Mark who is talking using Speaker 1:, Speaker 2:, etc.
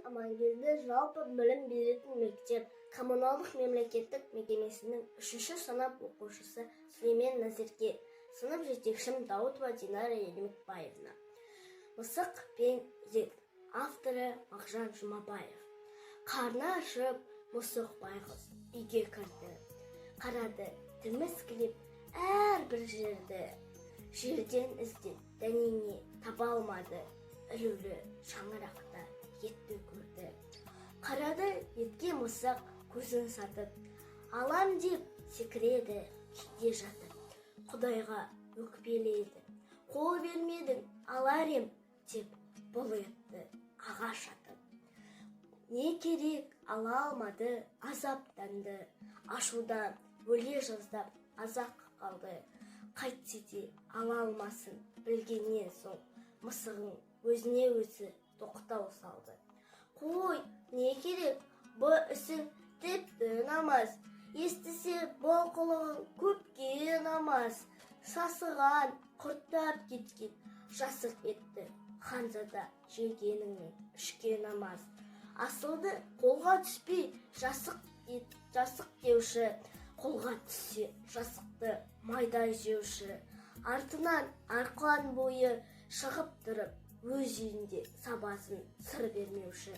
Speaker 1: Амангелді жалпы білім беретін мектеп коммуналдық мемлекеттік мекемесінің 3-ші сынып оқушысы Сүлеймен Назерке, сынып жетекшім Даутова Динара Елмекбаевна. Мысық пен ет. Авторы Мағжан Жұмабаев. Қарны ашып, мысық байғұс үйге кірді. Қарады, тіміскілеп әрбір жерден іздеп, дәнеңе таба алмады. Ілулі шаңырақта етті көрді. Қарады, етке мысық көзін сатып, алам деп секіреді, кейде жатып. Құдайға өкпелейді, қол бермедің, алар ем деп бұл етті ағаш атып. Не керек, ала алмады, азаптанды, ашудан өле жаздап азақ қалды. Қайтсе де ала алмасын білгеннен соң, мысығың өзіне өзі тоқтау салды. Қой, не керек, бұл ісің тіпті ұнамас, естісе бұл қылығың көпке ұнамас. Сасыған, құрттап кеткен, жасық етті, ханзада жегеніңнен ішке намаз. Асылды қолға түспей жасық деуші, қолға түссе жасықты майдай жеуші. Артынан арқан бойы шығып тұрып, өз үйінде сабасын сыр бермеуші.